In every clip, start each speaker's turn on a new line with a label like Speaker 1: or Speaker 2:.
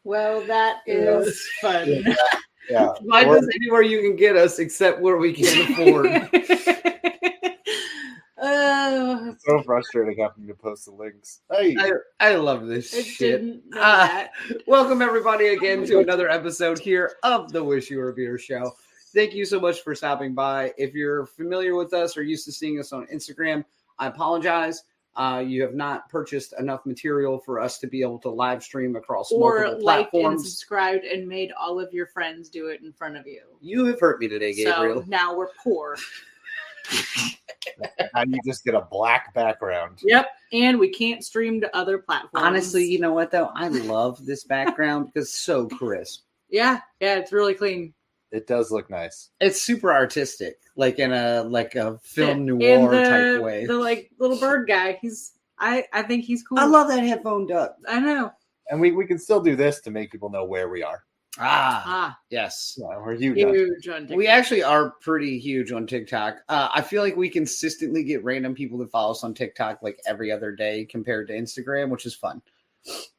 Speaker 1: Well, that is fun.
Speaker 2: Yeah.
Speaker 3: Find us anywhere you can get us, except where we can afford.
Speaker 2: It's so frustrating having to post the links. Hey,
Speaker 3: I love this
Speaker 1: I
Speaker 3: shit.
Speaker 1: didn't know that.
Speaker 3: Welcome everybody again to another episode here of the Wish You Were a Beer Show. Thank you so much for stopping by. If you're familiar with us or used to seeing us on Instagram, I apologize. You have not purchased enough material for us to be able to live stream across multiple
Speaker 1: liked and
Speaker 3: platforms.
Speaker 1: subscribed and made all of your friends do it in front of you.
Speaker 3: You have hurt me today, Gabriel.
Speaker 1: So now we're poor.
Speaker 2: and you just get a black background.
Speaker 1: Yep, and we can't stream to other platforms.
Speaker 3: Honestly, you know what though? I love this background because it's so crisp.
Speaker 1: Yeah, it's really clean.
Speaker 2: It does look nice.
Speaker 3: It's super artistic, like in a film noir type way.
Speaker 1: The little bird guy, I think he's cool.
Speaker 3: I love that headphone duck.
Speaker 1: I know.
Speaker 2: And we can still do this to make people know where we are.
Speaker 3: Yes.
Speaker 2: Yeah, we're huge
Speaker 1: on TikTok.
Speaker 3: We actually are pretty huge on TikTok. I feel like we consistently get random people that follow us on TikTok like every other day compared to Instagram, which is fun.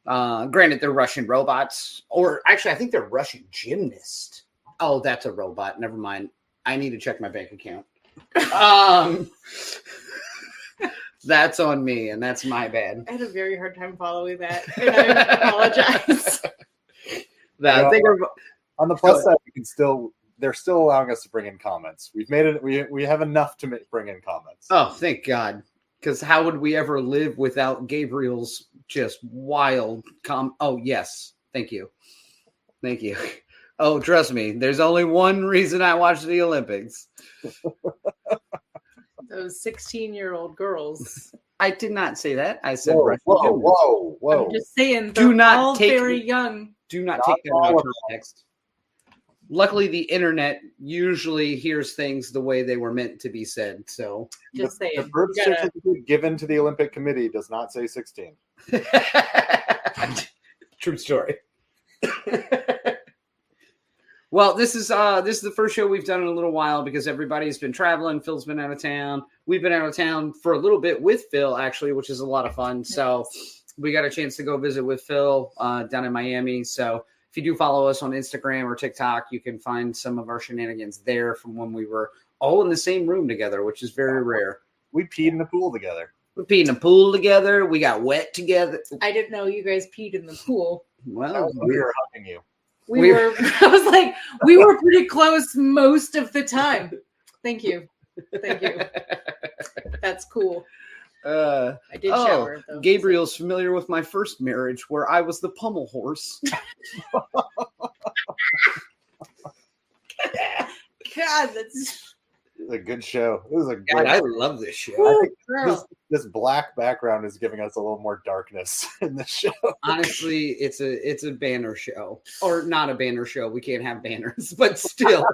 Speaker 3: Granted, they're Russian robots, or actually, I think they're Russian gymnasts. Oh, that's a robot. Never mind. I need to check my bank account. That's on me, and that's my bad.
Speaker 1: I had a very hard time following that, and I apologize.
Speaker 2: On the plus side, they're still allowing us to bring in comments. We've made it. We have enough to bring in comments.
Speaker 3: Oh, thank God! Because how would we ever live without Gabriel's just wild Oh, yes. Thank you. Oh, trust me. There's only one reason I watch the Olympics.
Speaker 1: Those 16-year-old girls.
Speaker 3: I did not say that. I said,
Speaker 2: whoa.
Speaker 1: I'm just saying, they're all very young.
Speaker 3: Do not take that out of context. Luckily, the internet usually hears things the way they were meant to be said. So,
Speaker 1: just saying.
Speaker 2: The birth certificate given to the Olympic Committee does not say 16.
Speaker 3: True story. Well, this is the first show we've done in a little while because everybody's been traveling. Phil's been out of town. We've been out of town for a little bit with Phil, actually, which is a lot of fun. So we got a chance to go visit with Phil down in Miami. So if you do follow us on Instagram or TikTok, you can find some of our shenanigans there from when we were all in the same room together, which is very rare.
Speaker 2: We peed in the pool together.
Speaker 3: We peed in the pool together. We got wet together.
Speaker 1: I didn't know you guys peed in the pool.
Speaker 2: Well, we were hugging you.
Speaker 1: We were. I was like, we were pretty close most of the time. Thank you. That's cool. I did shower. Though,
Speaker 3: Gabriel's familiar with my first marriage, where I was the pommel horse.
Speaker 1: God, that's
Speaker 2: a good show. It was a
Speaker 3: God, I love this show.
Speaker 2: I think this black background is giving us a little more darkness in the show.
Speaker 3: Honestly, it's a banner show, or not a banner show. We can't have banners, but still.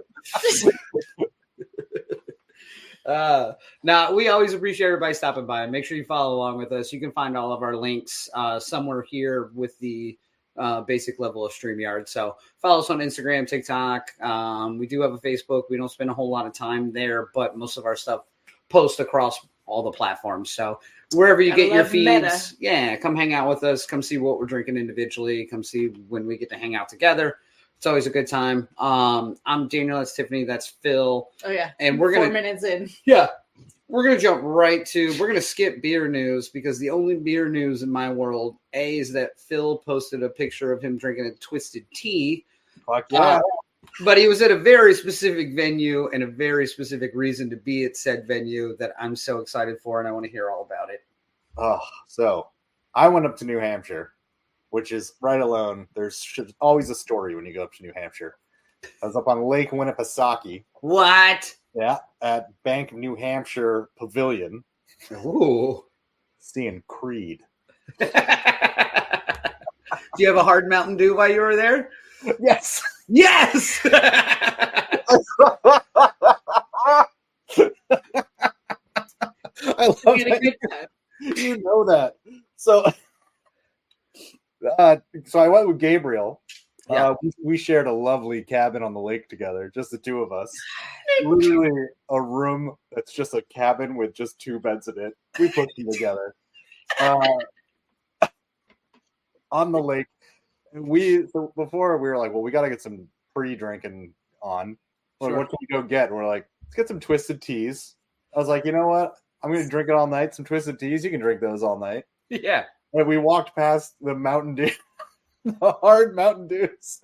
Speaker 3: Now, we always appreciate everybody stopping by. Make sure you follow along with us. You can find all of our links somewhere here with the basic level of StreamYard. So follow us on Instagram, TikTok. We do have a Facebook. We don't spend a whole lot of time there, but most of our stuff posts across all the platforms. So wherever you get your feeds, come hang out with us. Come see what we're drinking individually. Come see when we get to hang out together. It's always a good time. I'm Daniel. That's Tiffany. That's Phil.
Speaker 1: Oh, yeah.
Speaker 3: And we're
Speaker 1: 4 minutes in.
Speaker 3: Yeah. We're going to jump right to, we're going to skip beer news because the only beer news in my world, is that Phil posted a picture of him drinking a twisted tea.
Speaker 2: Fuck yeah.
Speaker 3: But he was at a very specific venue and a very specific reason to be at said venue that I'm so excited for, and I want to hear all about it.
Speaker 2: So I went up to New Hampshire, which is right alone. There's always a story when you go up to New Hampshire. I was up on Lake Winnipesaukee.
Speaker 3: What?
Speaker 2: Yeah, at Bank New Hampshire Pavilion.
Speaker 3: Ooh.
Speaker 2: Seeing Creed.
Speaker 3: Do you have a hard Mountain Dew while you were there?
Speaker 2: Yes.
Speaker 3: Yes!
Speaker 2: I love that. You know that. So I went with Gabriel.
Speaker 3: Yeah.
Speaker 2: We shared a lovely cabin on the lake together, just the two of us. Literally a room that's just a cabin with just two beds in it. We put them together on the lake. before we were like, well, we got to get some pre-drinking on. Like,
Speaker 3: Sure.
Speaker 2: what can we go get? And we're like, let's get some twisted teas. I was like, you know what? I'm going to drink it all night. Some twisted teas. You can drink those all night.
Speaker 3: Yeah.
Speaker 2: And we walked past the Mountain Dew, the hard Mountain Dews.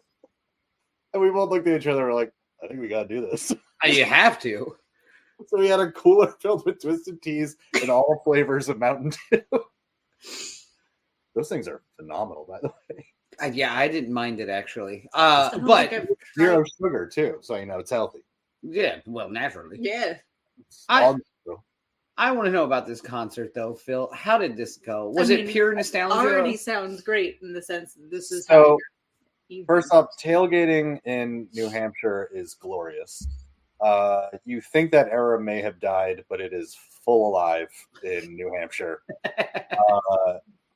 Speaker 2: And we both looked at each other and were like, I think we got to do this.
Speaker 3: You have to.
Speaker 2: So we had a cooler filled with twisted teas and all flavors of Mountain Dew. Those things are phenomenal, by the way.
Speaker 3: Yeah, I didn't mind it actually.
Speaker 1: I don't
Speaker 3: But
Speaker 1: think I've
Speaker 2: Zero
Speaker 1: tried-
Speaker 2: sugar, too. So, it's healthy.
Speaker 3: yeah, well, naturally.
Speaker 1: Yeah.
Speaker 3: I want to know about this concert though, Phil. How did this go? Was it pure nostalgia?
Speaker 1: Already sounds great in the sense that this is
Speaker 2: So,
Speaker 1: how
Speaker 2: first off, tailgating in New Hampshire is glorious. You think that era may have died, but it is full alive in New Hampshire.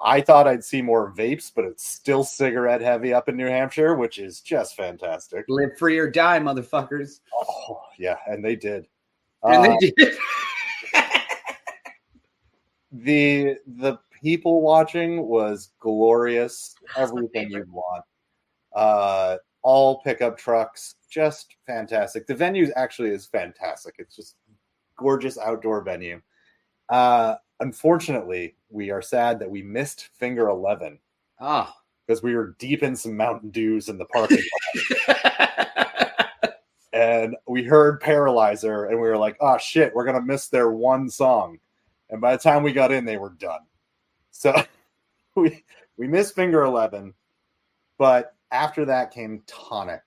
Speaker 2: I thought I'd see more vapes, but it's still cigarette heavy up in New Hampshire, which is just fantastic.
Speaker 3: Live free or die, motherfuckers.
Speaker 2: Oh, yeah, and they did.
Speaker 3: And they did.
Speaker 2: The people watching was glorious. Everything you'd want. All pickup trucks, just fantastic. The venue actually is fantastic. It's just gorgeous outdoor venue. Unfortunately, we are sad that we missed Finger 11
Speaker 3: Oh.
Speaker 2: because we were deep in some Mountain Dews in the parking lot. And we heard Paralyzer and we were like, oh shit, we're going to miss their one song. And by the time we got in, they were done. So we missed Finger 11, but after that came Tonic.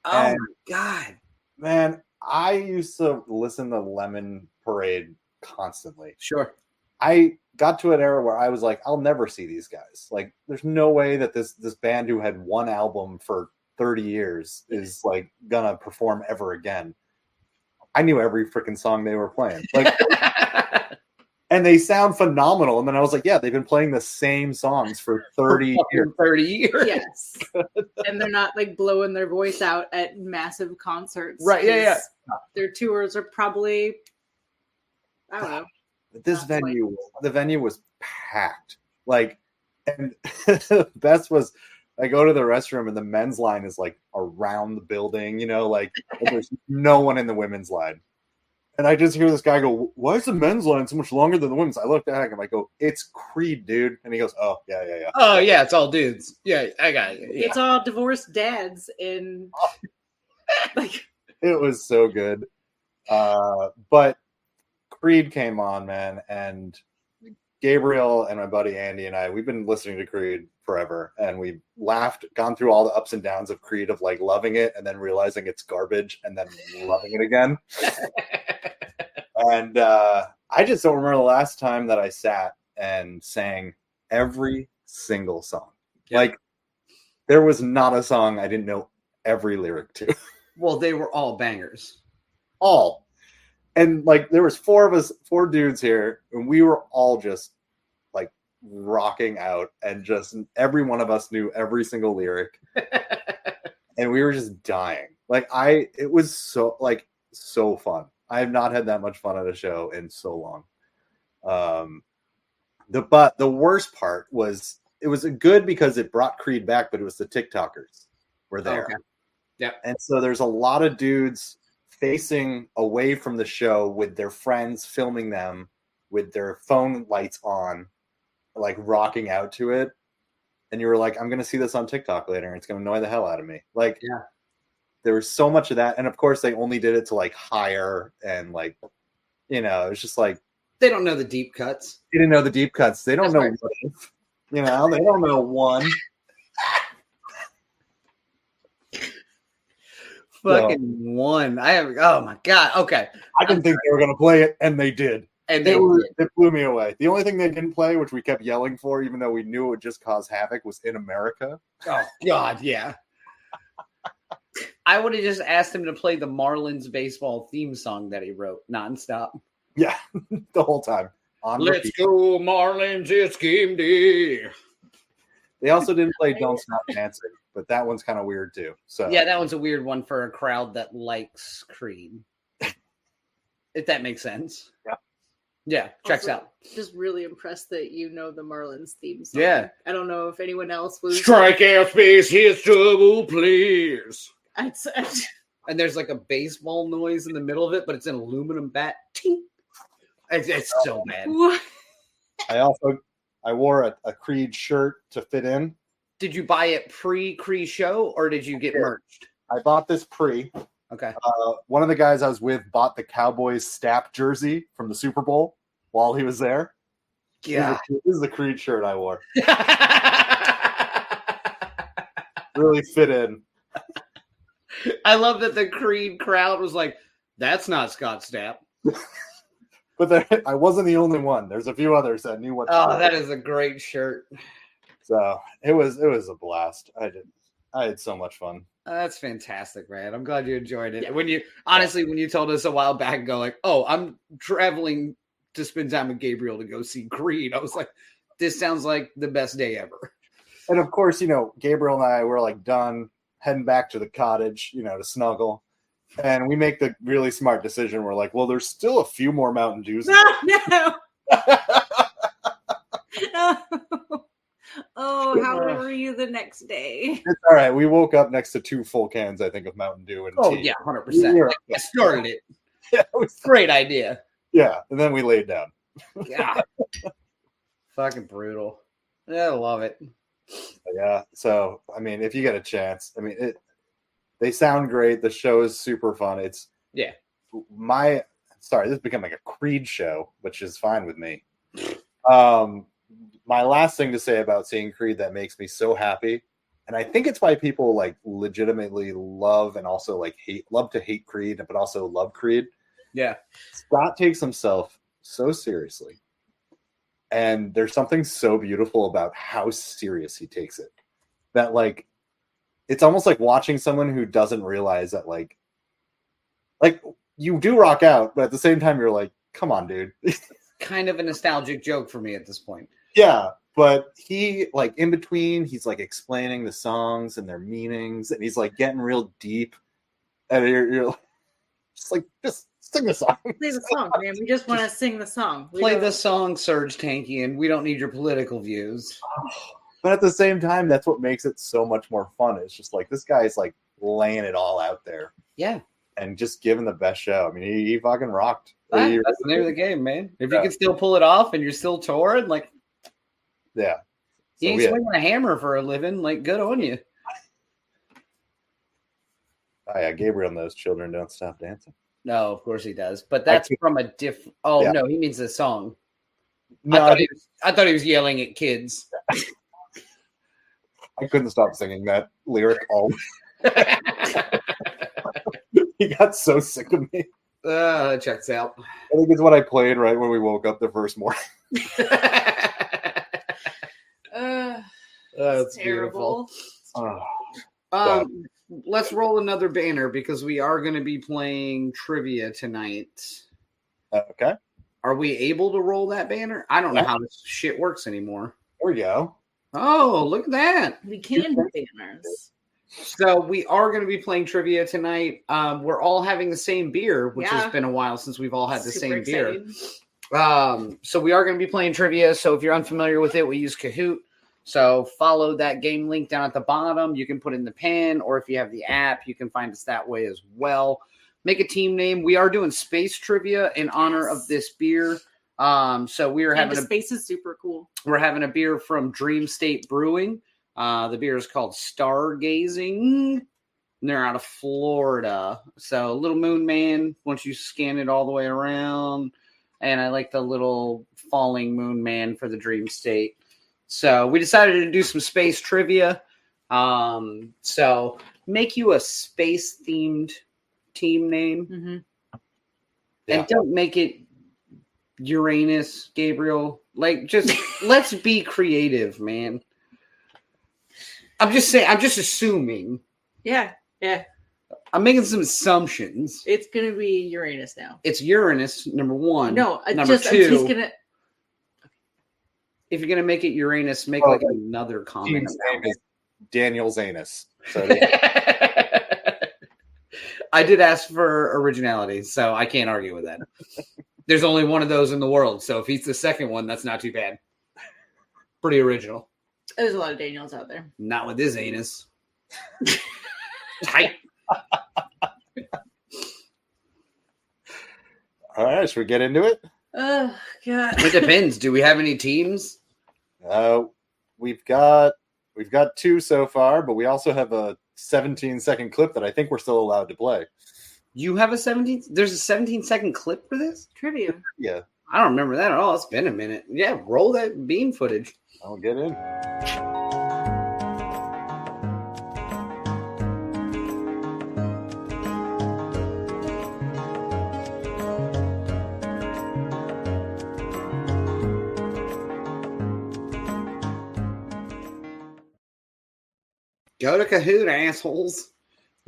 Speaker 3: Oh
Speaker 2: And,
Speaker 3: my God.
Speaker 2: man, I used to listen to Lemon Parade constantly.
Speaker 3: Sure.
Speaker 2: I got to an era where I was like, I'll never see these guys. Like, there's no way that this band who had one album for 30 years is like gonna perform ever again. I knew every freaking song they were playing. Like, and they sound phenomenal. And then I was like, yeah, they've been playing the same songs for 30 years.
Speaker 3: 30 years.
Speaker 1: Yes. And they're not like blowing their voice out at massive concerts.
Speaker 3: Right, yeah.
Speaker 1: Their tours are probably, I don't know.
Speaker 2: This venue, the venue was packed. Like, and the best was I go to the restroom and the men's line is like around the building, like there's no one in the women's line. And I just hear this guy go, why is the men's line so much longer than the women's? I look back and I go, it's Creed, dude. And he goes, oh, yeah.
Speaker 3: Oh, yeah, it's all dudes. Yeah, I got it. Yeah.
Speaker 1: It's all divorced dads and like
Speaker 2: it was so good. But Creed came on, man, and Gabriel and my buddy Andy and we've been listening to Creed forever, and we laughed, gone through all the ups and downs of Creed, of like loving it and then realizing it's garbage and then loving it again. And I just don't remember the last time that I sat and sang every single song.
Speaker 3: Yeah.
Speaker 2: Like, there was not a song I didn't know every lyric to.
Speaker 3: Well, they were all bangers.
Speaker 2: All. And like, there was four dudes here, and we were all just like rocking out, and just every one of us knew every single lyric. And we were just dying. Like, it was so fun. I have not had that much fun at a show in so long. But the worst part was, it was good because it brought Creed back, but it was the TikTokers were there.
Speaker 3: Okay. Yeah.
Speaker 2: And so there's a lot of dudes facing away from the show with their friends, filming them with their phone lights on, like rocking out to it. And you were like, I'm going to see this on TikTok later, and it's going to annoy the hell out of me. Like,
Speaker 3: yeah.
Speaker 2: There was so much of that. And of course, they only did it to like hire, and like, it was just like,
Speaker 3: they don't know the deep cuts.
Speaker 2: They didn't know the deep cuts. They don't know
Speaker 3: right.
Speaker 2: what if, they don't know one.
Speaker 3: Fucking one. Oh my God. Okay.
Speaker 2: I didn't think they were going to play it, and they did.
Speaker 3: And
Speaker 2: it blew me away. The only thing they didn't play, which we kept yelling for, even though we knew it would just cause havoc, was In America.
Speaker 3: Oh, God, yeah. I would have just asked him to play the Marlins baseball theme song that he wrote nonstop.
Speaker 2: Yeah, the whole time.
Speaker 3: Let's go, Marlins. It's game day.
Speaker 2: They also didn't play Don't Stop Dancing, but that one's kind of weird too. So
Speaker 3: yeah, that one's a weird one for a crowd that likes Creed. If that makes sense.
Speaker 2: Yeah.
Speaker 3: Yeah, checks
Speaker 1: Also,
Speaker 3: out.
Speaker 1: Just really impressed that you know the Marlins theme song.
Speaker 3: Yeah.
Speaker 1: I don't know if anyone else was.
Speaker 3: Strike out space, here's trouble, please.
Speaker 1: I
Speaker 3: And there's like a baseball noise in the middle of it, but it's an aluminum bat. Tink. It's so bad.
Speaker 2: I wore a Creed shirt to fit in.
Speaker 3: Did you buy it pre-Cree show or did you get merged?
Speaker 2: I bought this pre.
Speaker 3: Okay.
Speaker 2: One of the guys I was with bought the Cowboys Stapp jersey from the Super Bowl while he was there.
Speaker 3: Yeah.
Speaker 2: This is the Creed shirt I wore. Really fit in.
Speaker 3: I love that the Creed crowd was like, that's not Scott Stapp.
Speaker 2: But I wasn't the only one. There's a few others that knew what to do.
Speaker 3: That is a great shirt.
Speaker 2: So it was a blast. I had so much fun.
Speaker 3: That's fantastic, man. I'm glad you enjoyed it.
Speaker 1: Yeah.
Speaker 3: When you told us a while back ago, like, oh, I'm traveling to spend time with Gabriel to go see Creed, I was like, this sounds like the best day ever.
Speaker 2: And of course, Gabriel and I were like done heading back to the cottage, to snuggle. And we make the really smart decision. We're like, well, there's still a few more Mountain Dews.
Speaker 1: No. Oh, how were you the next day?
Speaker 2: It's all right. We woke up next to 2 full cans, I think, of Mountain Dew and tea.
Speaker 3: Yeah, 100%. I started it.
Speaker 2: Yeah, it was
Speaker 3: Great idea.
Speaker 2: Yeah, and then we laid down.
Speaker 3: Yeah. Fucking brutal. Yeah, I love it.
Speaker 2: Yeah. So, if you get a chance, they sound great. The show is super fun. This is becoming a Creed show, which is fine with me. My last thing to say about seeing Creed that makes me so happy, and I think it's why people like legitimately love and also like love to hate Creed, but also love Creed.
Speaker 3: Yeah.
Speaker 2: Scott takes himself so seriously. And there's something so beautiful about how serious he takes it. That like it's almost like watching someone who doesn't realize that like you do rock out, but at the same time you're like, come on, dude.
Speaker 3: Kind of a nostalgic joke for me at this point.
Speaker 2: Yeah, but he like in between, he's like explaining the songs and their meanings, and he's like getting real deep. And you're just sing the song.
Speaker 1: Play the song, man. We just want to sing the song.
Speaker 3: Play the song, Serge Tankian. We don't need your political views.
Speaker 2: But at the same time, that's what makes it so much more fun. It's just like this guy's like laying it all out there.
Speaker 3: Yeah.
Speaker 2: And just giving the best show. He fucking rocked.
Speaker 3: That's the name of the game, man. If you can still pull it off and you're still touring, like,
Speaker 2: yeah.
Speaker 3: You ain't swinging a hammer for a living, like, good on you.
Speaker 2: Oh, yeah, Gabriel knows children don't stop dancing.
Speaker 3: No, of course he does. But that's from a different... Oh, yeah. No, he means the song. No, I thought he was yelling at kids.
Speaker 2: I couldn't stop singing that lyric all. He got so sick of me.
Speaker 3: That checks out.
Speaker 2: I think it's what I played right when we woke up the first morning.
Speaker 3: That's
Speaker 1: terrible.
Speaker 3: Beautiful. Let's roll another banner because we are going to be playing trivia tonight.
Speaker 2: Okay.
Speaker 3: Are we able to roll that banner? I don't know how this shit works anymore.
Speaker 2: There we go.
Speaker 3: Oh, look at that.
Speaker 1: We can do banners.
Speaker 3: So we are going to be playing trivia tonight. We're all having the same beer, which has been a while since we've all had the same beer. So we are going to be playing trivia. So if you're unfamiliar with it, we use Kahoot. So follow that game link down at the bottom. You can put in the pen, or if you have the app, you can find us that way as well. Make a team name. We are doing space trivia in honor of this beer. So we are having
Speaker 1: space is super cool.
Speaker 3: We're having a beer from Dream State Brewing. The beer is called Stargazing. And they're out of Florida. So Little Moon Man, once you scan it all the way around. And I like the little falling moon man for the Dream State. So we decided to do some space trivia. So make you a space-themed team name.
Speaker 1: Mm-hmm.
Speaker 3: And don't make it Uranus, Gabriel. Like, just let's be creative, man. I'm just saying, I'm just assuming.
Speaker 1: Yeah.
Speaker 3: I'm making some assumptions.
Speaker 1: It's going to be Uranus now.
Speaker 3: It's Uranus, number one.
Speaker 1: No,
Speaker 3: number two.
Speaker 1: I'm just going to...
Speaker 3: If you're going to make it Uranus, make like another comment.
Speaker 2: His name is Daniel Zanus. So
Speaker 3: I did ask for originality, so I can't argue with that. There's only one of those in the world, so if he's the second one, that's not too bad. Pretty original.
Speaker 1: There's a lot of Daniels out there.
Speaker 3: Not with his anus. Tight.
Speaker 2: All right, should we get into it?
Speaker 1: Oh God.
Speaker 3: It depends. Do we have any teams?
Speaker 2: We've got 2 so far, but we also have a 17-second clip that I think we're still allowed to play.
Speaker 3: You have a 17? There's a 17-second clip for this?
Speaker 1: Trivia.
Speaker 2: Yeah.
Speaker 3: I don't remember that at all. It's been a minute. Yeah, roll that beam footage.
Speaker 2: I'll get in.
Speaker 3: Go to Kahoot, assholes.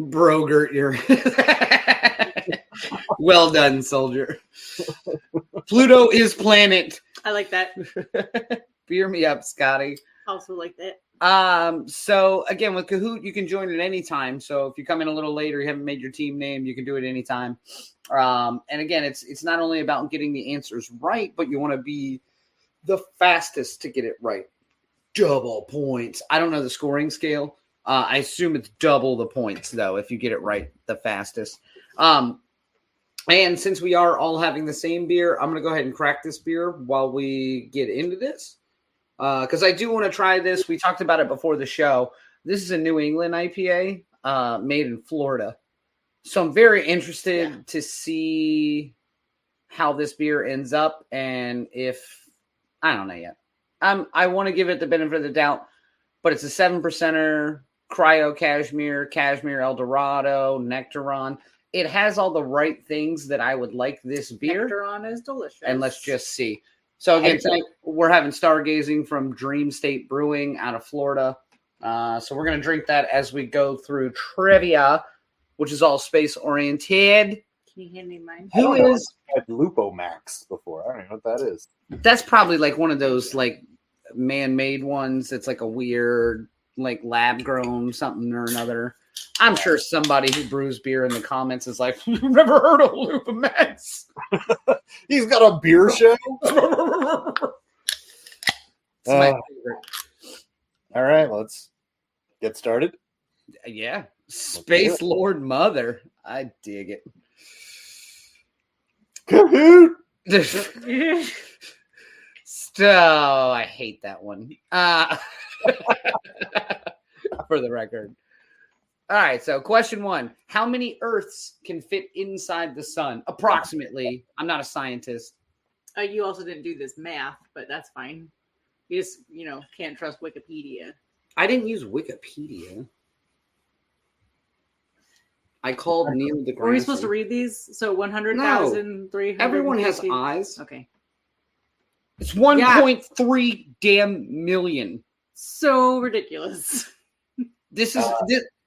Speaker 3: Brogert, you're... Well done, soldier. Pluto is planet.
Speaker 1: I like that.
Speaker 3: Beer me up, Scotty.
Speaker 1: Also like that.
Speaker 3: So again, with Kahoot, you can join at any time. So if you come in a little later, you haven't made your team name, you can do it anytime. And again, it's not only about getting the answers right, but you want to be the fastest to get it right. Double points. I don't know the scoring scale. I assume it's double the points though if you get it right the fastest. And since we are all having the same beer, I'm going to go ahead and crack this beer while we get into this. Because I do want to try this. We talked about it before the show. This is a New England IPA made in Florida. So I'm very interested to see how this beer ends up. And if, I don't know yet. I want to give it the benefit of the doubt. But it's a 7%er, Cryo Cashmere Eldorado, Nectaron. It has all the right things that I would like this beer.
Speaker 1: Nectaron is delicious.
Speaker 3: And let's just see. So again, tonight we're having Stargazing from Dream State Brewing out of Florida. So we're going to drink that as we go through trivia, which is all space oriented.
Speaker 1: Can you hand me mine?
Speaker 3: Who is?
Speaker 2: I had Lupo Max before. I don't know what that is.
Speaker 3: That's probably like one of those like man-made ones. It's like a weird like lab-grown something or another. I'm sure somebody who brews beer in the comments is like, "You've never heard of Lupo Max."
Speaker 2: He's got a beer show.
Speaker 3: It's my favorite.
Speaker 2: All right, let's get started.
Speaker 3: Yeah. Space Lord Mother. I dig it.
Speaker 2: Kahoot!
Speaker 3: Oh, I hate that one. For the record. All right, so question 1. How many Earths can fit inside the sun? Approximately. I'm not a scientist.
Speaker 1: You also didn't do this math, but that's fine. You just, can't trust Wikipedia.
Speaker 3: I didn't use Wikipedia. I called Neil deGrasse.
Speaker 1: Were we supposed to read these? So 100,000, 300.
Speaker 3: Everyone has eyes.
Speaker 1: Okay.
Speaker 3: It's 1.3 damn million.
Speaker 1: So ridiculous.
Speaker 3: This is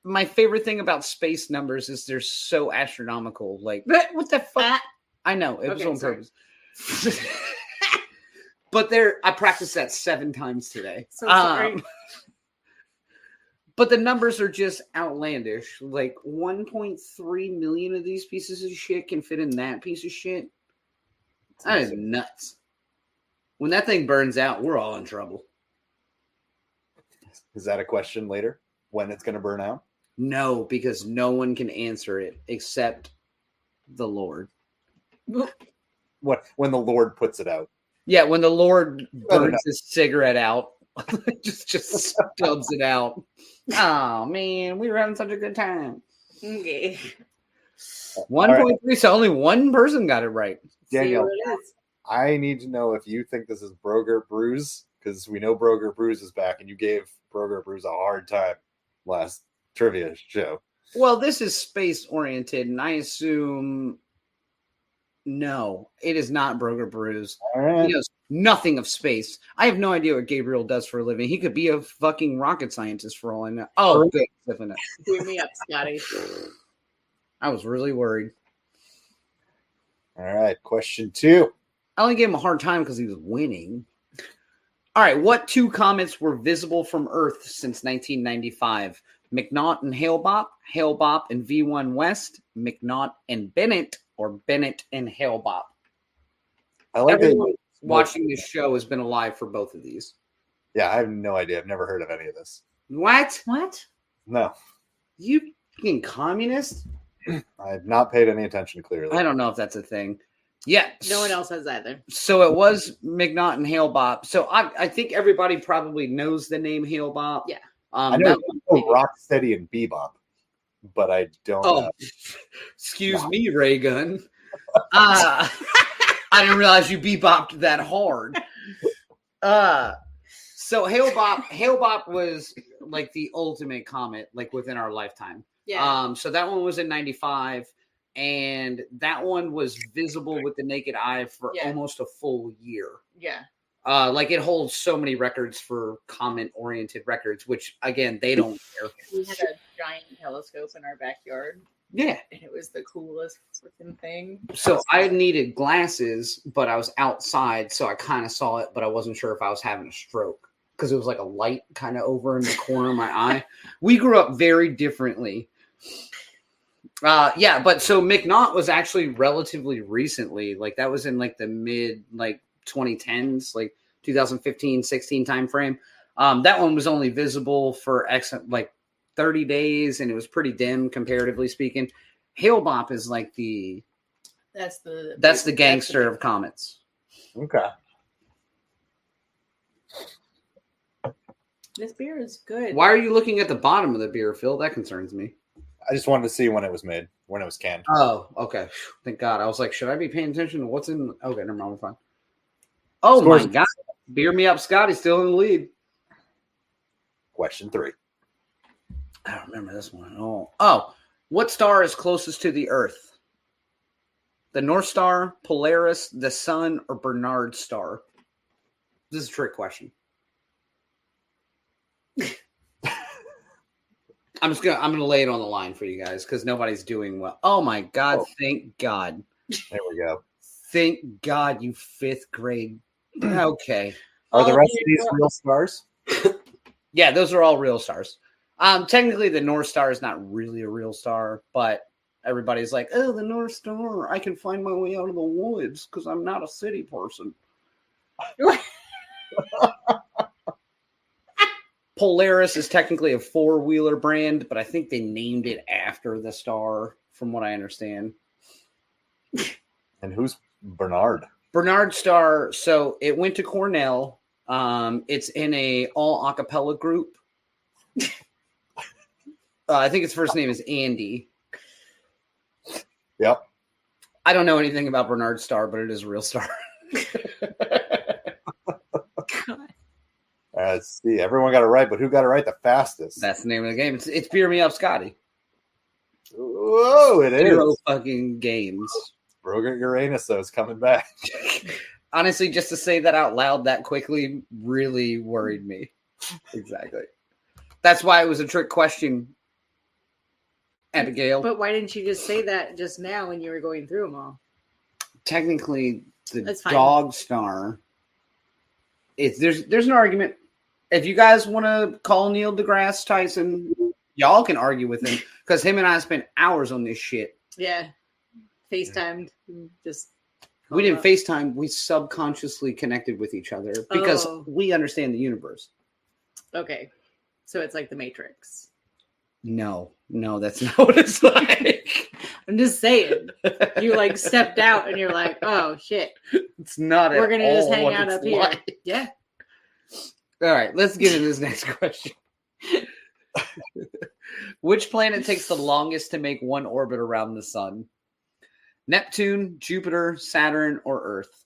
Speaker 3: my favorite thing about space numbers is they're so astronomical. Like, what the fuck? I know it was on purpose. But I practiced that 7 times today.
Speaker 1: So sorry.
Speaker 3: But the numbers are just outlandish. Like 1.3 million of these pieces of shit can fit in that piece of shit. That is nuts. When that thing burns out, we're all in trouble.
Speaker 2: Is that a question later? When it's going to burn out?
Speaker 3: No, because no one can answer it except the Lord.
Speaker 2: What? When the Lord puts it out?
Speaker 3: Yeah, when the Lord burns his cigarette out, just stubs it out. Oh man, we were having such a good time.
Speaker 1: Okay.
Speaker 3: 1.3, right. So only one person got it right.
Speaker 2: Daniel, I need to know if you think this is Brogert Brews, because we know Brogert Brews is back, and you gave Brogert Brews a hard time last trivia show.
Speaker 3: Well, this is space oriented, and I assume no, it is not Brogert Brews.
Speaker 2: All right.
Speaker 3: He knows nothing of space. I have no idea what Gabriel does for a living. He could be a fucking rocket scientist for all I know. Oh, good.
Speaker 1: Beam me up, Scotty.
Speaker 3: I was really worried.
Speaker 2: All right, question 2.
Speaker 3: I only gave him a hard time because he was winning. All right, what 2 comets were visible from Earth since 1995? McNaught and Hale-Bopp, Hale-Bopp and V1 West, McNaught and Bennett, or Bennett and Hale-Bopp?
Speaker 2: I like that.
Speaker 3: Everyone watching this show has been alive for both of these.
Speaker 2: Yeah, I have no idea. I've never heard of any of this.
Speaker 3: What?
Speaker 2: No,
Speaker 3: You fucking communist?
Speaker 2: I have not paid any attention. Clearly,
Speaker 3: I don't know if that's a thing. Yeah.
Speaker 1: No one else has either.
Speaker 3: So it was McNaught and Hale Bop. So I think everybody probably knows the name Hale Bop.
Speaker 1: Yeah.
Speaker 2: I know Rocksteady and Bebop, but I don't know.
Speaker 3: Excuse me, Ray Gun. I didn't realize you bebopped that hard. So Hale Bop was like the ultimate comet, like within our lifetime.
Speaker 1: Yeah.
Speaker 3: So that one was in 95, and that one was visible with the naked eye for almost a full year.
Speaker 1: Yeah.
Speaker 3: Like it holds so many records for comet-oriented records, which again they don't care.
Speaker 1: We had a giant telescope in our backyard.
Speaker 3: Yeah,
Speaker 1: and it was the coolest freaking thing.
Speaker 3: So I needed glasses, but I was outside, so I kind of saw it, but I wasn't sure if I was having a stroke because it was like a light kind of over in the corner of my eye. We grew up very differently. But so McNaught was actually relatively recently, like that was in like the mid 2010s, like 2015, 16 time frame. That one was only visible for 30 days, and it was pretty dim comparatively speaking. Hale Bop is like that's the gangster of comets.
Speaker 2: Okay.
Speaker 1: This beer is good.
Speaker 3: Why are you looking at the bottom of the beer, Phil? That concerns me.
Speaker 2: I just wanted to see when it was made, when it was canned.
Speaker 3: Oh, okay. Thank God. I was like, should I be paying attention to what's in? Okay, never mind. We're fine. Oh my God. Beer me up, Scotty's still in the lead.
Speaker 2: Question 3.
Speaker 3: I don't remember this one at all. Oh, what star is closest to the Earth? The North Star, Polaris, the Sun, or Bernard Star? This is a trick question. I'm gonna lay it on the line for you guys because nobody's doing well. Oh my God! Oh. Thank God.
Speaker 2: There we go.
Speaker 3: Thank God, you 5th grade. Okay.
Speaker 2: Are the rest of these real stars?
Speaker 3: Yeah, those are all real stars. Technically, the North Star is not really a real star, but everybody's like, "Oh, the North Star! I can find my way out of the woods because I'm not a city person." Polaris is technically a 4-wheeler brand, but I think they named it after the star, from what I understand.
Speaker 2: And who's Bernard?
Speaker 3: Bernard Star. So it went to Cornell. It's in a all a cappella group. I think its first name is Andy.
Speaker 2: Yep.
Speaker 3: I don't know anything about Bernard Star, but it is a real star.
Speaker 2: Let's see. Everyone got it right, but who got it right the fastest?
Speaker 3: That's the name of the game. It's Beer Me Up, Scotty.
Speaker 2: Whoa, it is.
Speaker 3: 0 fucking games.
Speaker 2: Rogert Uranus, though, is coming back.
Speaker 3: Honestly, just to say that out loud that quickly really worried me. Exactly. That's why it was a trick question, Abigail.
Speaker 1: But why didn't you just say that just now when you were going through them all?
Speaker 3: Technically, the dog star. There's an argument. If you guys want to call Neil deGrasse Tyson, y'all can argue with him because him and I spent hours on this shit.
Speaker 1: Yeah. FaceTimed.
Speaker 3: We didn't FaceTime. We subconsciously connected with each other because we understand the universe.
Speaker 1: Okay. So it's like the Matrix.
Speaker 3: No, that's not what it's like.
Speaker 1: I'm just saying. You stepped out and you're like, oh shit.
Speaker 3: It's not at all.
Speaker 1: We're going to just hang out up here.
Speaker 3: Like.
Speaker 1: Yeah.
Speaker 3: All right, let's get into this next question. Which planet takes the longest to make one orbit around the sun? Neptune, Jupiter, Saturn, or Earth?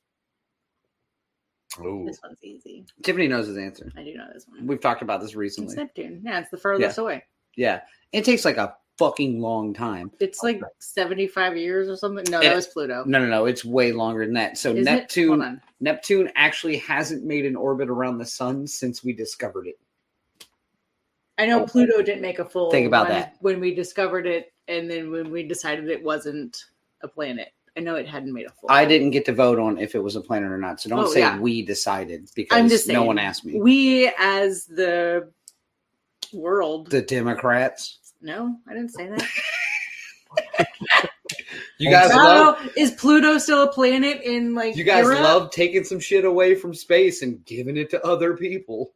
Speaker 2: Ooh.
Speaker 1: This one's easy.
Speaker 3: Tiffany knows his answer.
Speaker 1: I do know this one.
Speaker 3: We've talked about this recently.
Speaker 1: It's Neptune. Yeah, it's the furthest away.
Speaker 3: Yeah. It takes a fucking long time.
Speaker 1: It's 75 years or something. No, that was Pluto.
Speaker 3: No. It's way longer than that. So Neptune actually hasn't made an orbit around the sun since we discovered it.
Speaker 1: I know Pluto didn't make a full
Speaker 3: think about that
Speaker 1: when we discovered it, and then when we decided it wasn't a planet. I know it hadn't made a full.
Speaker 3: I didn't get to vote on if it was a planet or not. So don't say we decided because
Speaker 1: I'm just saying,
Speaker 3: no one asked me.
Speaker 1: We as the world.
Speaker 3: The Democrats.
Speaker 1: No, I didn't say that.
Speaker 3: You guys love
Speaker 1: Is Pluto still a planet in like
Speaker 3: you guys
Speaker 1: Europe?
Speaker 3: love taking some shit away from space and giving it to other people.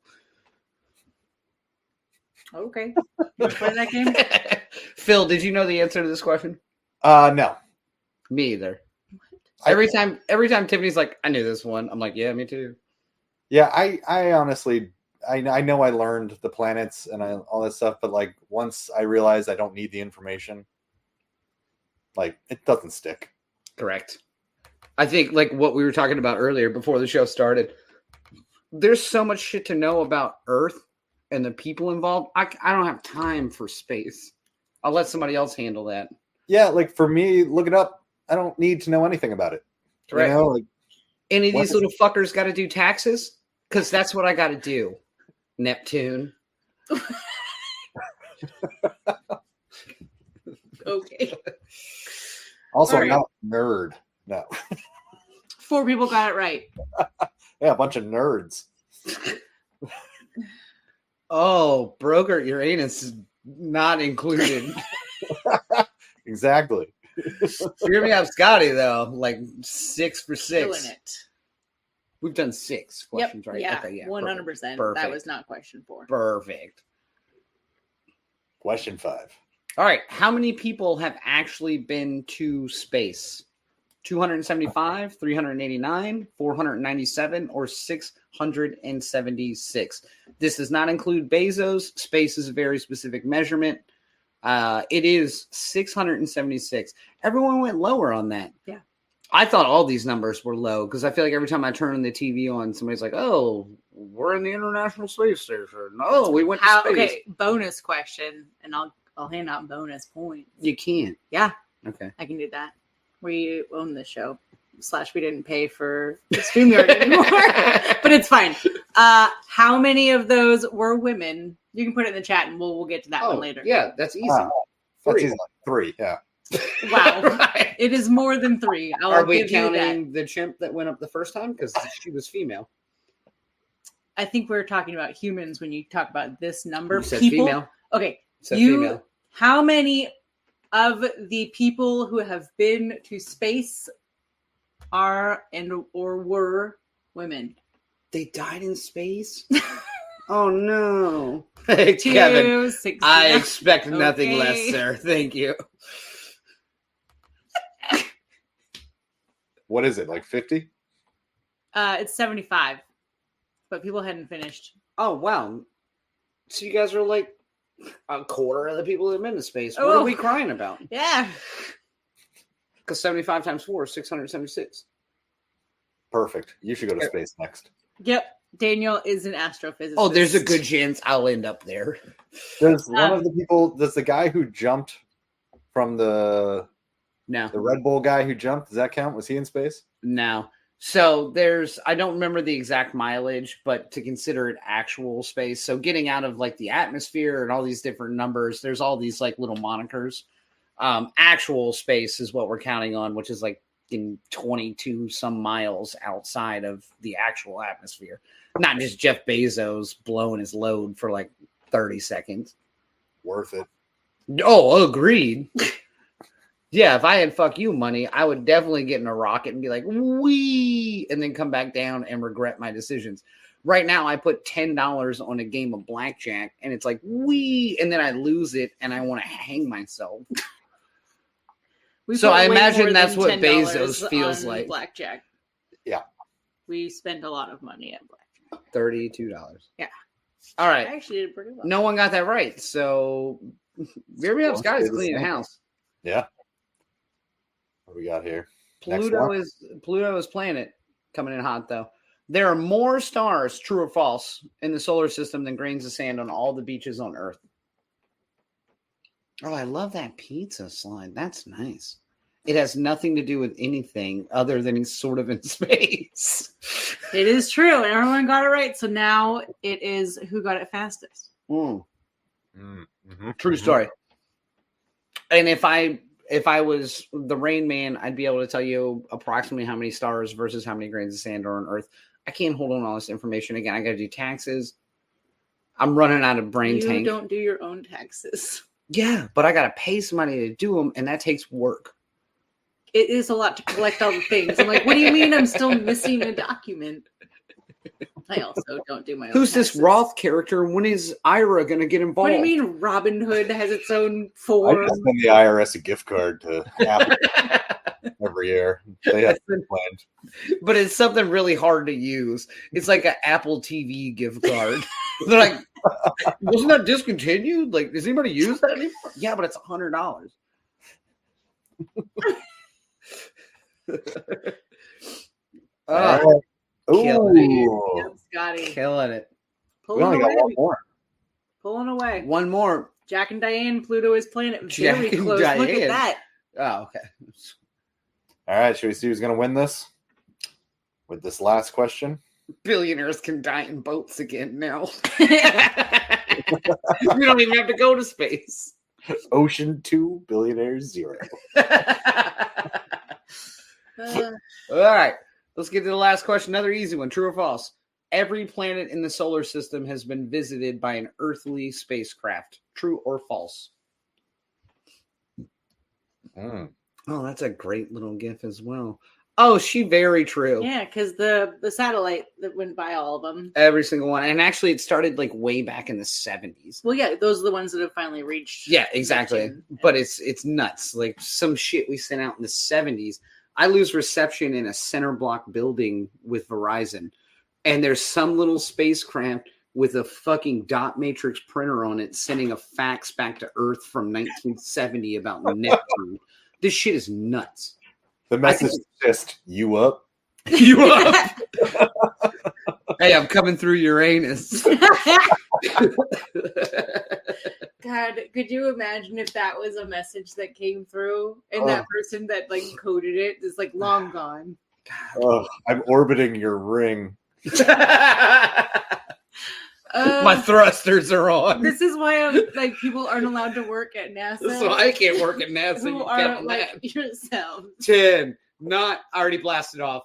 Speaker 1: Okay. You wanna play that game?
Speaker 3: Phil, did you know the answer to this question?
Speaker 2: No.
Speaker 3: Me either.
Speaker 2: I-
Speaker 3: Every time Tiffany's like, I knew this one. I'm like, yeah, me too.
Speaker 2: Yeah, I honestly, I know I learned the planets and all that stuff, but like once I realized I don't need the information, like it doesn't stick.
Speaker 3: Correct. I think like what we were talking about earlier before the show started, there's so much shit to know about Earth and the people involved. I don't have time for space. I'll let somebody else handle that.
Speaker 2: Yeah, like for me, look it up. I don't need to know anything about it.
Speaker 3: Correct.
Speaker 2: You know, like
Speaker 3: Any of
Speaker 2: what
Speaker 3: these
Speaker 2: is-
Speaker 3: little fuckers got to do taxes? Because that's what I got to do. Neptune.
Speaker 1: Okay.
Speaker 2: also,
Speaker 1: All
Speaker 2: I'm
Speaker 1: right.
Speaker 2: not a nerd. No.
Speaker 1: 4 people got it right.
Speaker 2: Yeah, a bunch of nerds.
Speaker 3: Oh, broker Uranus is not included.
Speaker 2: Exactly.
Speaker 3: Hear me out, Scotty, though. Like 6 for 6.
Speaker 1: Killing it.
Speaker 3: We've done 6 questions,
Speaker 1: Yep.
Speaker 3: right?
Speaker 1: Yeah.
Speaker 3: Okay,
Speaker 1: 100%. That
Speaker 3: Perfect.
Speaker 1: was not question 4.
Speaker 3: Perfect.
Speaker 2: Question 5.
Speaker 3: All right. How many people have actually been to space? 275, 389, 497, or 676? This does not include Bezos. Space is a very specific measurement. It is 676. Everyone went lower on that.
Speaker 1: Yeah.
Speaker 3: I thought all these numbers were low because I feel like every time I turn the TV on, somebody's like, oh, we're in the International Space Station. No, we went to space.
Speaker 1: Okay, bonus question, and I'll hand out bonus points.
Speaker 3: You can't.
Speaker 1: Yeah,
Speaker 3: Okay.
Speaker 1: I can do that. We own this show. / we didn't pay for the StreamYard anymore, but it's fine. How many of those were women? You can put it in the chat, and we'll get to that one later.
Speaker 3: Yeah, that's easy.
Speaker 2: That's
Speaker 3: 3.
Speaker 2: easy. Like 3. Yeah.
Speaker 1: Wow,
Speaker 3: Right.
Speaker 1: it is more than 3.
Speaker 3: Are we
Speaker 1: give you that.
Speaker 3: counting the chimp that went up the first time because she was female?
Speaker 1: I think we're talking about humans when you talk about this number.
Speaker 3: You said
Speaker 1: People.
Speaker 3: female.
Speaker 1: Okay,
Speaker 3: You said
Speaker 1: you.
Speaker 3: female.
Speaker 1: How many of the people who have been to space are or were women?
Speaker 3: They died in space? Oh no.
Speaker 1: 2,
Speaker 3: Kevin,
Speaker 1: 6.
Speaker 3: I expect nothing less,
Speaker 1: Okay.
Speaker 3: sir. Thank you.
Speaker 2: What is it? Like 50?
Speaker 1: It's 75, but people hadn't finished.
Speaker 3: Oh wow. So you guys are like a quarter of the people that have been to space. What
Speaker 1: Oh.
Speaker 3: are we crying about?
Speaker 1: Yeah.
Speaker 3: Because 75 times 4 is 676.
Speaker 2: Perfect. You should go to space next.
Speaker 1: Yep. Daniel is an astrophysicist.
Speaker 3: Oh, there's a good chance I'll end up there.
Speaker 2: There's one of the people, there's the guy who jumped from the
Speaker 3: No.
Speaker 2: Red Bull guy who jumped. Does that count? Was he in space?
Speaker 3: No. So there's, I don't remember the exact mileage, but to consider it actual space. So getting out of like the atmosphere and all these different numbers, there's all these like little monikers. Actual space is what we're counting on, which is like in 22 some miles outside of the actual atmosphere. Not just Jeff Bezos blowing his load for like 30 seconds.
Speaker 2: Worth it.
Speaker 3: Oh, agreed. Yeah, if I had fuck you money, I would definitely get in a rocket and be like, wee, and then come back down and regret my decisions. Right now, I put $10 on a game of blackjack, and it's like, wee, and then I lose it, and I want to hang myself.
Speaker 1: We
Speaker 3: So
Speaker 1: put
Speaker 3: I
Speaker 1: way
Speaker 3: imagine
Speaker 1: more
Speaker 3: that's
Speaker 1: than
Speaker 3: what
Speaker 1: $10
Speaker 3: Bezos feels
Speaker 1: on
Speaker 3: like.
Speaker 1: Blackjack.
Speaker 2: Yeah.
Speaker 1: We spent a lot of money at blackjack.
Speaker 3: $32.
Speaker 1: Yeah.
Speaker 3: All right.
Speaker 1: I actually did pretty well.
Speaker 3: No one got that right. So, hear me out. Scotty's cleaning the house.
Speaker 2: Yeah. What do we got here? Next
Speaker 3: Pluto
Speaker 2: one.
Speaker 3: is planet coming in hot though. There are more stars, true or false, in the solar system than grains of sand on all the beaches on Earth. Oh, I love that pizza slide. That's nice. It has nothing to do with anything other than he's sort of in space.
Speaker 1: It is true, and everyone got it right. So now it is who got it fastest.
Speaker 3: Mm,
Speaker 2: Mm-hmm.
Speaker 3: true story. And if I was the Rain Man, I'd be able to tell you approximately how many stars versus how many grains of sand are on Earth. I can't hold on all this information. Again, I got to do taxes. I'm running out of brain
Speaker 1: You
Speaker 3: tank.
Speaker 1: don't do your own taxes.
Speaker 3: Yeah, but I got to pay somebody to do them, and that takes work.
Speaker 1: it is a lot to collect all the things. I'm like, what do you mean I'm still missing a document? I also don't do my own
Speaker 3: Who's this
Speaker 1: taxes.
Speaker 3: Roth character? When is Ira going to get involved?
Speaker 1: What do you mean Robin Hood has its own
Speaker 2: I
Speaker 1: form?
Speaker 2: just send the IRS a gift card to Apple every year. They have planned.
Speaker 3: But it's something really hard to use. It's like an Apple TV gift card. They're like, wasn't that discontinued? Like, does anybody use that anymore? Yeah, but it's $100. Killing
Speaker 2: Ooh.
Speaker 1: Yep, Scotty.
Speaker 3: Killing it.
Speaker 2: We only got one more.
Speaker 1: Pulling away.
Speaker 3: One more.
Speaker 1: Jack and Diane, Pluto is Planet.
Speaker 3: Jack
Speaker 1: Very
Speaker 3: and
Speaker 1: close. Look
Speaker 3: Diane.
Speaker 1: at that.
Speaker 3: Oh, okay.
Speaker 2: All right, should we see who's going to win this? With this last question.
Speaker 3: Billionaires can die in boats again now. We don't even have to go to space.
Speaker 2: Ocean 2, Billionaires 0.
Speaker 3: All right. Let's get to the last question. Another easy one. True or false? Every planet in the solar system has been visited by an earthly spacecraft. True or false?
Speaker 2: Mm.
Speaker 3: Oh, that's a great little gif as well. Oh, she very true.
Speaker 1: Yeah, because the satellite that went by all of them.
Speaker 3: Every single one. And actually, it started like way back in the 70s.
Speaker 1: Well, yeah, those are the ones that have finally reached.
Speaker 3: Yeah, exactly. But it's nuts. Like some shit we sent out in the 70s. I lose reception in a center block building with Verizon. And there's some little spacecraft with a fucking dot matrix printer on it sending a fax back to Earth from 1970 about Neptune. This shit is nuts.
Speaker 2: The message is just, you up?
Speaker 3: You up? Hey, I'm coming through Uranus.
Speaker 1: God, could you imagine if that was a message that came through and that person that like coded it is like long gone?
Speaker 2: Oh, I'm orbiting your ring.
Speaker 3: My thrusters are on.
Speaker 1: This is why like people aren't allowed to work at NASA.
Speaker 3: This is why I can't work at NASA.
Speaker 1: Who
Speaker 3: You
Speaker 1: are
Speaker 3: can't
Speaker 1: like
Speaker 3: laugh.
Speaker 1: yourself.
Speaker 3: 10. Not. I already blasted off.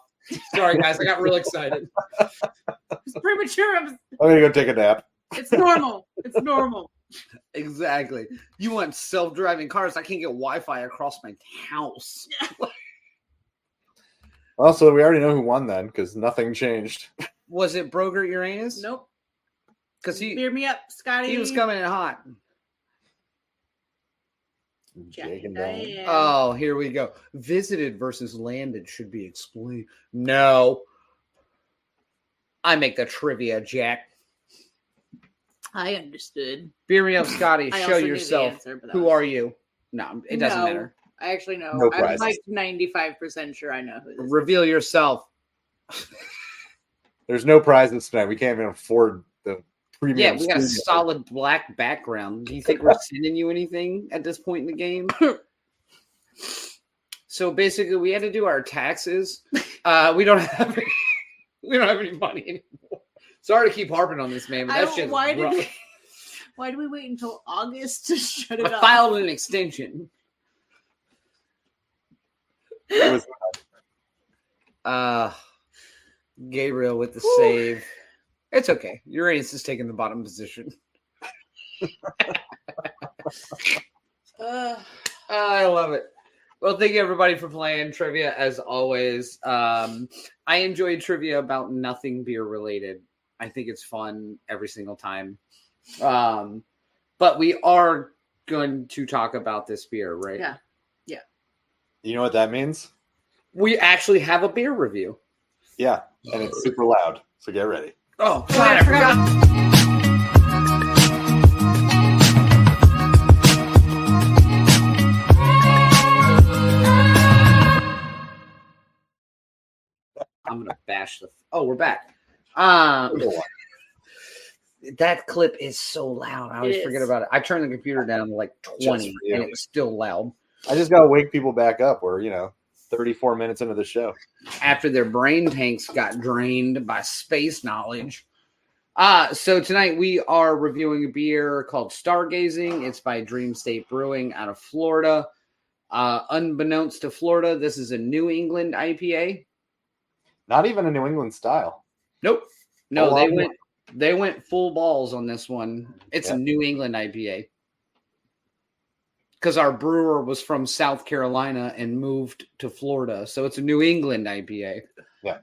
Speaker 3: Sorry, guys. I got real excited.
Speaker 1: It's premature.
Speaker 2: I'm gonna go take a nap.
Speaker 1: It's normal. It's normal.
Speaker 3: Exactly. You want self-driving cars? I can't get Wi-Fi across my house.
Speaker 2: Also, we already know who won then because nothing changed.
Speaker 3: Was it Broger Uranus?
Speaker 1: Nope.
Speaker 3: Because
Speaker 1: Beer me up, Scotty.
Speaker 3: he was coming in hot.
Speaker 1: Jack
Speaker 2: Jake and
Speaker 1: and
Speaker 2: Diane.
Speaker 1: Diane.
Speaker 3: Oh, here we go. Visited versus landed should be explained. No. I make the trivia, Jack.
Speaker 1: I understood.
Speaker 3: Beer me up, Scotty.
Speaker 1: I
Speaker 3: Show
Speaker 1: also knew the
Speaker 3: yourself.
Speaker 1: answer, but that
Speaker 3: Who
Speaker 1: was-
Speaker 3: are you? No, it doesn't
Speaker 1: No.
Speaker 3: matter.
Speaker 1: I actually know.
Speaker 2: No
Speaker 1: I'm
Speaker 2: prizes.
Speaker 1: like 95% sure I know who this is.
Speaker 3: Reveal yourself.
Speaker 2: There's no prizes tonight. We can't even afford the premium.
Speaker 3: Yeah, we got a
Speaker 2: studio.
Speaker 3: solid black background. Do you think we're sending you anything at this point in the game? So basically, we had to do our taxes. We don't have any money anymore. Sorry to keep harping on this, man, but that's just
Speaker 1: why
Speaker 3: rough.
Speaker 1: did we wait until August to shut it
Speaker 3: I
Speaker 1: off?
Speaker 3: filed an extension.
Speaker 2: It was
Speaker 3: Gabriel with the save. It's okay. Uranus is taking the bottom position. I love it. Well, thank you everybody for playing trivia as always. I enjoy trivia about nothing beer related. I think it's fun every single time. But we are going to talk about this beer, right?
Speaker 1: Yeah.
Speaker 2: You know what that means?
Speaker 3: We actually have a beer review.
Speaker 2: Yeah, and it's super loud. So get ready.
Speaker 3: Oh,
Speaker 1: Oh, I forgot.
Speaker 3: I'm gonna bash the. Oh, we're back. That clip is so loud. I always
Speaker 1: It
Speaker 3: forget
Speaker 1: is.
Speaker 3: about it. I turned the computer down to like 20,
Speaker 2: for you.
Speaker 3: and it was still loud.
Speaker 2: I just gotta wake people back up. We're 34 minutes into the show.
Speaker 3: After their brain tanks got drained by space knowledge. So tonight we are reviewing a beer called Stargazing. It's by Dream State Brewing out of Florida. Unbeknownst to Florida, this is a New England IPA.
Speaker 2: Not even a New England style.
Speaker 3: Nope. No,
Speaker 2: Oh,
Speaker 3: they went full balls on this one. It's
Speaker 2: Yeah.
Speaker 3: a New England IPA. because our brewer was from South Carolina and moved to Florida. So it's a New England IPA.
Speaker 2: Yeah.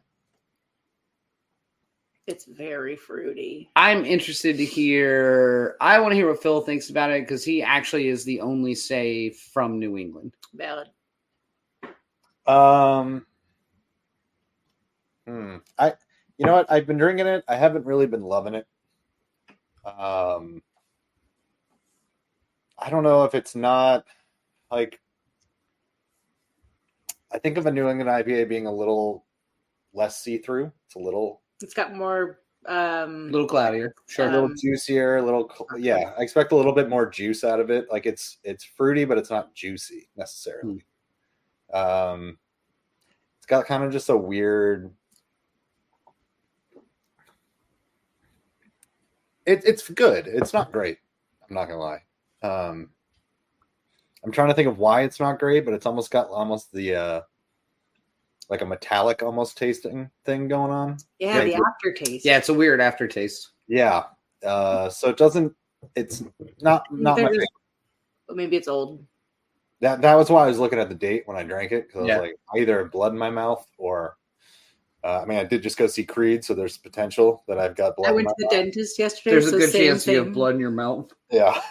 Speaker 1: It's very fruity.
Speaker 3: I'm interested to hear. I want to hear what Phil thinks about it because he actually is the only say from New England.
Speaker 1: Valid.
Speaker 2: You know what? I've been drinking it. I haven't really been loving it. I don't know if it's not like. I think of a New England IPA being a little less see-through.
Speaker 1: It's got more.
Speaker 3: A little cloudier, sure.
Speaker 2: A little juicier, yeah. I expect a little bit more juice out of it. Like it's fruity, but it's not juicy necessarily. It's got kind of just a weird. It's good. It's not great. I'm not gonna lie. I'm trying to think of why it's not great, but it's almost got the like a metallic almost tasting thing going on.
Speaker 1: Yeah, the aftertaste.
Speaker 3: Yeah, it's a weird aftertaste.
Speaker 2: Yeah. So it doesn't. It's not my favorite.
Speaker 1: Maybe it's old.
Speaker 2: That was why I was looking at the date when I drank it because I was like, I either have blood in my mouth or. I did just go see Creed, so there's potential that I've got blood.
Speaker 1: I went to the dentist yesterday.
Speaker 3: There's a good chance you have blood in your mouth.
Speaker 2: Yeah.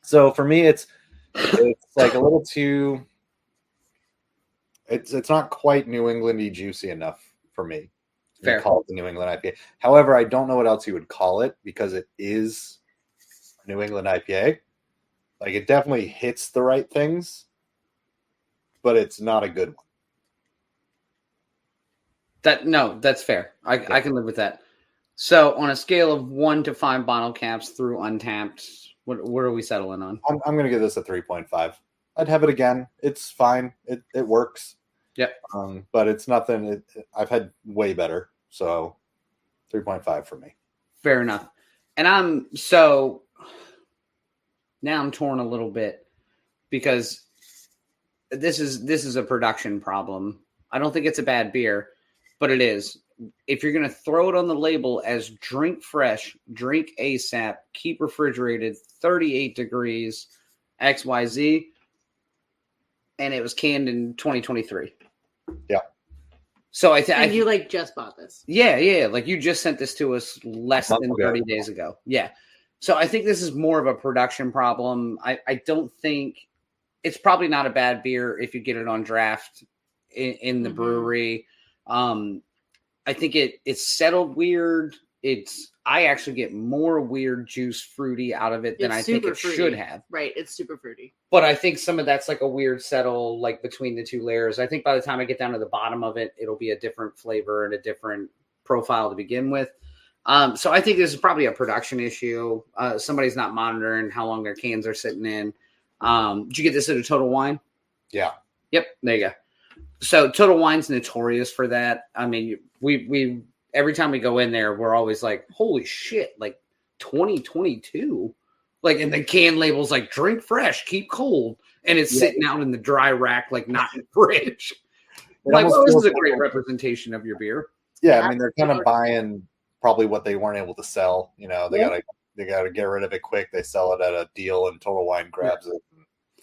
Speaker 2: So for me, it's like a little too. It's not quite New Englandy juicy enough for me.
Speaker 3: Fair.
Speaker 2: To call it the New England IPA. However, I don't know what else you would call it because it is a New England IPA. Like it definitely hits the right things, but it's not a good one.
Speaker 3: That's fair. I can live with that. So on a scale of 1 to 5 bottle caps through Untapped, what are we settling on?
Speaker 2: I'm going to give this a 3.5. I'd have it again. It's fine. It works.
Speaker 3: Yep.
Speaker 2: But it's nothing. I've had way better. So 3.5 for me.
Speaker 3: Fair enough. And now I'm torn a little bit because this is a production problem. I don't think it's a bad beer, but it is. If you're going to throw it on the label as drink fresh, drink ASAP, keep refrigerated, 38 degrees, XYZ, and it was canned in 2023.
Speaker 2: Yeah.
Speaker 3: So I think
Speaker 1: you just bought this.
Speaker 3: Yeah. Like you just sent this to us less than 30 days ago. Yeah. So I think this is more of a production problem. I don't think it's probably not a bad beer if you get it on draft in the brewery. I think it's settled weird. I actually get more weird juice fruity out of it than I think it should have.
Speaker 1: Right. It's super fruity.
Speaker 3: But I think some of that's like a weird settle like between the two layers. I think by the time I get down to the bottom of it, it'll be a different flavor and a different profile to begin with. So I think this is probably a production issue. Somebody's not monitoring how long their cans are sitting in. Did you get this at a Total Wine?
Speaker 2: Yeah.
Speaker 3: Yep. There you go. So Total Wine's notorious for that. I mean, we every time we go in there, we're always like, holy shit, like 2022. Like, and the can label's like drink fresh, keep cold. And it's sitting out in the dry rack, like not in the fridge. Like, well, this is a great representation of your beer.
Speaker 2: Yeah, I mean, they're kind of buying probably what they weren't able to sell. You know, they gotta get rid of it quick. They sell it at a deal, and Total Wine grabs it.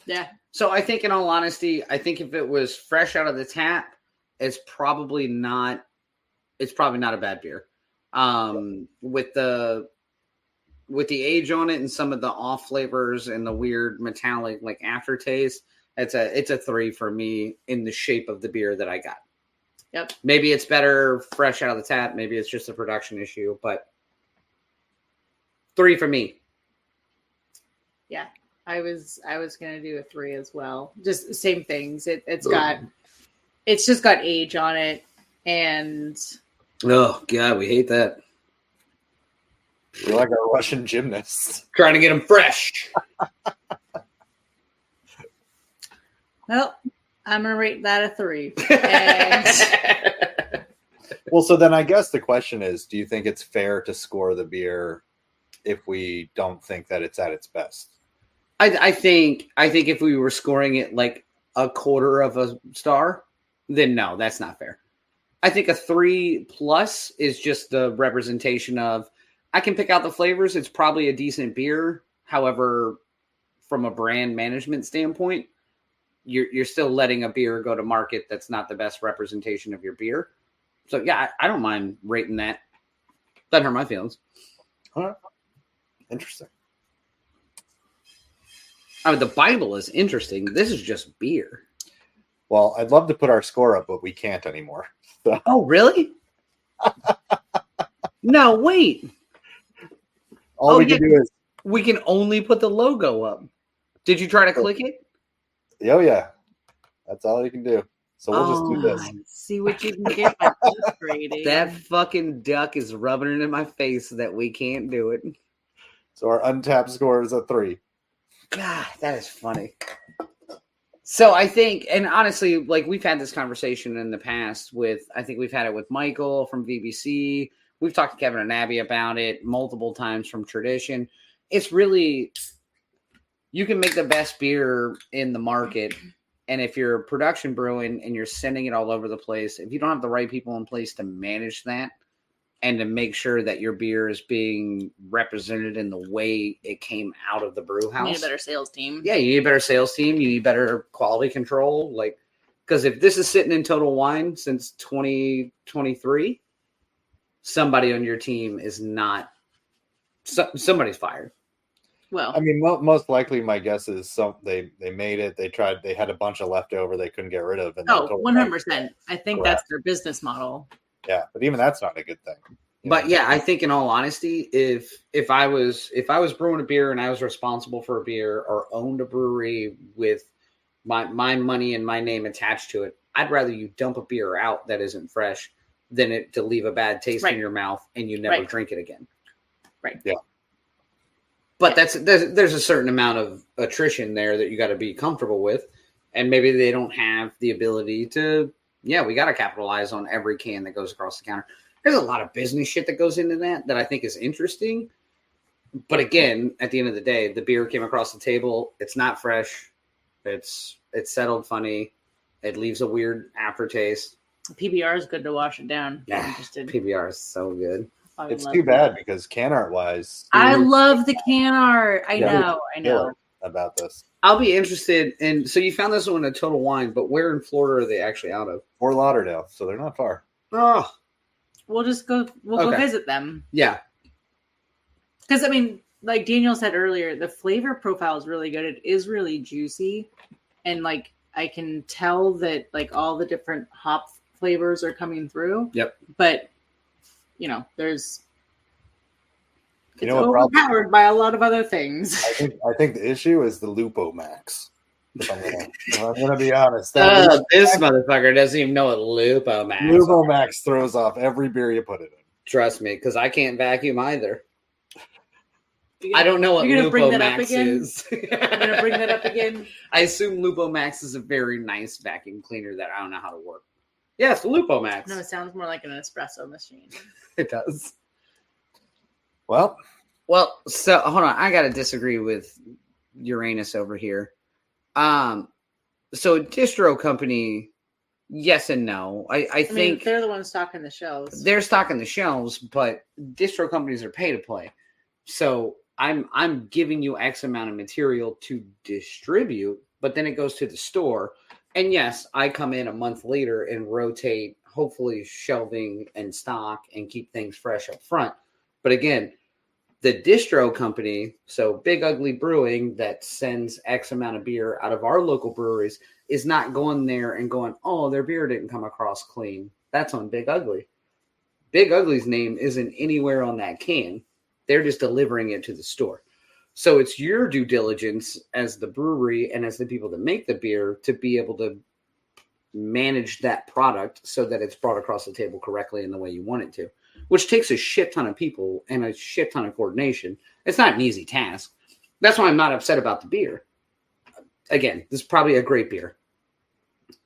Speaker 1: Yeah.
Speaker 3: So I think, in all honesty, I think if it was fresh out of the tap, it's probably not a bad beer. With the age on it and some of the off flavors and the weird metallic like aftertaste, it's a 3 for me in the shape of the beer that I got.
Speaker 1: Yep.
Speaker 3: Maybe it's better fresh out of the tap. Maybe it's just a production issue, but 3 for me.
Speaker 1: Yeah. I was gonna do a 3 as well. Just the same things. It's just got age on it, and
Speaker 3: oh god, we hate that.
Speaker 2: You're like a Russian gymnast
Speaker 3: trying to get them fresh.
Speaker 1: Well, I'm gonna rate that a 3. And
Speaker 2: well, so then I guess the question is, do you think it's fair to score the beer if we don't think that it's at its best?
Speaker 3: I think if we were scoring it like a quarter of a star, then no, that's not fair. I think a 3+ is just the representation of I can pick out the flavors. It's probably a decent beer. However, from a brand management standpoint, you're still letting a beer go to market that's not the best representation of your beer. So yeah, I don't mind rating that. Doesn't hurt my feelings.
Speaker 2: Huh. Interesting.
Speaker 3: I mean, the Bible is interesting. This is just beer.
Speaker 2: Well, I'd love to put our score up, but we can't anymore. So.
Speaker 3: Oh, really? No, wait.
Speaker 2: All we can do is...
Speaker 3: We can only put the logo up. Did you try to click it?
Speaker 2: Oh, yeah. That's all you can do. So we'll just do this.
Speaker 1: See what you can get by upgrading.
Speaker 3: That fucking duck is rubbing it in my face that we can't do it.
Speaker 2: So our untapped score is a 3.
Speaker 3: God, that is funny. So I think, and honestly, like we've had this conversation in the past with, I think we've had it with Michael from VBC. We've talked to Kevin and Abby about it multiple times from Tradition. It's really, you can make the best beer in the market. And if you're production brewing and you're sending it all over the place, if you don't have the right people in place to manage that and to make sure that your beer is being represented in the way it came out of the brew house.
Speaker 1: You need a better sales team.
Speaker 3: Yeah, you need a better sales team. You need better quality control. Like, because if this is sitting in Total Wine since 2023, somebody on your team is not, somebody's fired.
Speaker 1: Well,
Speaker 2: I mean, most likely my guess is they made it. They had a bunch of leftover they couldn't get rid of. And
Speaker 1: 100%. I think that's their business model.
Speaker 2: Yeah, but even that's not a good thing.
Speaker 3: But yeah, I think in all honesty, if I was brewing a beer and I was responsible for a beer or owned a brewery with my money and my name attached to it, I'd rather you dump a beer out that isn't fresh than it to leave a bad taste in your mouth and you never drink it again.
Speaker 1: Right.
Speaker 2: Yeah.
Speaker 3: But there's a certain amount of attrition there that you got to be comfortable with, and maybe they don't have the ability to. Yeah, we got to capitalize on every can that goes across the counter. There's a lot of business shit that goes into that I think is interesting. But again, at the end of the day, the beer came across the table. It's not fresh. It's settled funny. It leaves a weird aftertaste.
Speaker 1: PBR is good to wash it down.
Speaker 3: Yeah, PBR is so good.
Speaker 2: It's too bad because can art wise,
Speaker 1: I love the can art. I know
Speaker 2: about this.
Speaker 3: I'll be interested in. So you found this one at Total Wine, but where in Florida are they actually out of?
Speaker 2: Fort Lauderdale, so they're not far.
Speaker 3: Oh,
Speaker 1: we'll just go. We'll go visit them.
Speaker 3: Yeah,
Speaker 1: because I mean, like Daniel said earlier, the flavor profile is really good. It is really juicy, and like I can tell that like all the different hop flavors are coming through.
Speaker 3: Yep.
Speaker 1: But there's. It's
Speaker 2: overpowered
Speaker 1: by a lot of other things.
Speaker 2: I think the issue is the Lupo Max. I'm gonna be honest.
Speaker 3: This motherfucker doesn't even know what Lupo Max.
Speaker 2: Lupo Max throws off every beer you put it in.
Speaker 3: Trust me, because I can't vacuum either. I don't know what Lupo Max is.
Speaker 1: You're gonna bring that up again?
Speaker 3: I assume Lupo Max is a very nice vacuum cleaner that I don't know how to work. Yes, Lupo Max.
Speaker 1: No, it sounds more like an espresso machine.
Speaker 3: It does.
Speaker 2: Well,
Speaker 3: so hold on. I got to disagree with Uranus over here. So a distro company, yes and no. I think
Speaker 1: they're the ones stocking the shelves.
Speaker 3: They're stocking the shelves, but distro companies are pay to play. So I'm giving you X amount of material to distribute, but then it goes to the store. And yes, I come in a month later and rotate, hopefully shelving and stock and keep things fresh up front. But again, the distro company, so Big Ugly Brewing, that sends X amount of beer out of our local breweries, is not going there and going, oh, their beer didn't come across clean. That's on Big Ugly. Big Ugly's name isn't anywhere on that can. They're just delivering it to the store. So it's your due diligence as the brewery and as the people that make the beer to be able to manage that product so that it's brought across the table correctly in the way you want it to, which takes a shit ton of people and a shit ton of coordination. It's not an easy task. That's why I'm not upset about the beer. Again, this is probably a great beer.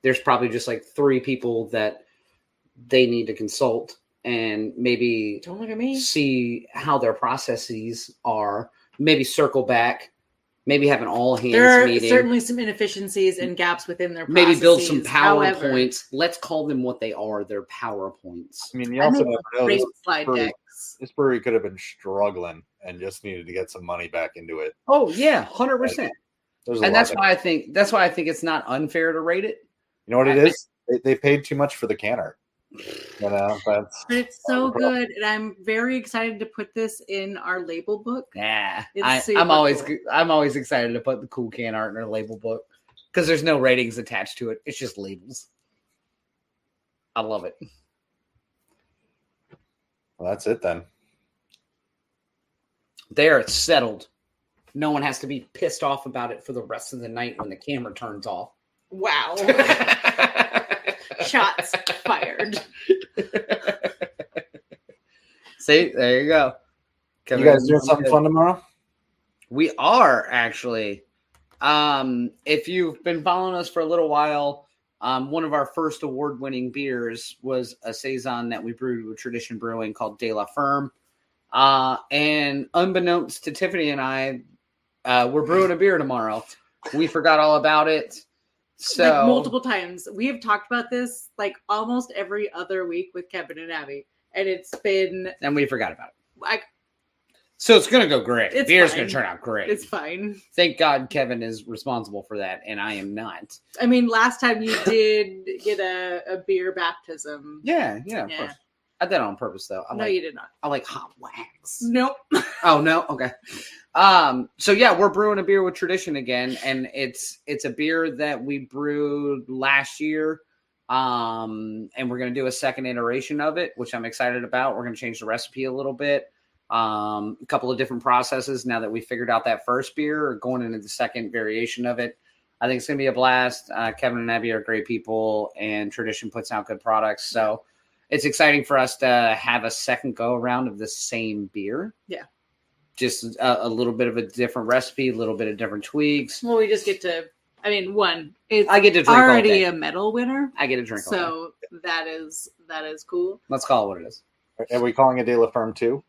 Speaker 3: There's probably just like 3 people that they need to consult and maybe
Speaker 1: don't look at me.
Speaker 3: See how their processes are, maybe circle back, maybe have an all hands
Speaker 1: there are
Speaker 3: meeting.
Speaker 1: Certainly some inefficiencies and gaps within their processes.
Speaker 3: Maybe build some PowerPoints. Let's call them what they are. They're PowerPoints.
Speaker 2: I mean, you also never know.
Speaker 1: Slide decks.
Speaker 2: This brewery could have been struggling, and just needed to get some money back into it.
Speaker 3: Oh yeah, 100%. And that's why I think it's not unfair to rate it.
Speaker 2: You know what it is? They paid too much for the can art. You know,
Speaker 1: but it's so good, and I'm very excited to put this in our label book.
Speaker 3: Yeah, I'm always excited to put the cool can art in our label book because there's no ratings attached to it. It's just labels. I love it.
Speaker 2: Well, that's it then.
Speaker 3: They are settled. No one has to be pissed off about it for the rest of the night when the camera turns off.
Speaker 1: Wow. Shots fired.
Speaker 3: See, there you go.
Speaker 2: You guys doing something fun tomorrow?
Speaker 3: We are actually. If you've been following us for a little while, one of our first award-winning beers was a saison that we brewed with Tradition Brewing called De La Ferme. And unbeknownst to Tiffany and I, we're brewing a beer tomorrow. We forgot all about it. So
Speaker 1: like multiple times. We have talked about this like almost every other week with Kevin and Abby. And it's been...
Speaker 3: And we forgot about it. So it's going to go great. Beer's going to turn out great.
Speaker 1: It's fine.
Speaker 3: Thank God Kevin is responsible for that, and I am not.
Speaker 1: I mean, last time you did get a beer baptism.
Speaker 3: Yeah, of course. I did it on purpose, though.
Speaker 1: You did not.
Speaker 3: I like hot wax.
Speaker 1: Nope.
Speaker 3: Oh, no? Okay. So, yeah, we're brewing a beer with Tradition again, and it's a beer that we brewed last year, and we're going to do a second iteration of it, which I'm excited about. We're going to change the recipe a little bit. A couple of different processes now that we figured out that first beer or going into the second variation of it. I think it's going to be a blast. Kevin and Abby are great people, and Tradition puts out good products. So it's exciting for us to have a second go around of the same beer.
Speaker 1: Yeah.
Speaker 3: Just a little bit of a different recipe, a little bit of different tweaks.
Speaker 1: Well, we just get to, I get to drink already a medal winner.
Speaker 3: I get to drink.
Speaker 1: So that is cool.
Speaker 3: Let's call it what it is.
Speaker 2: Are we calling it De La Ferme too?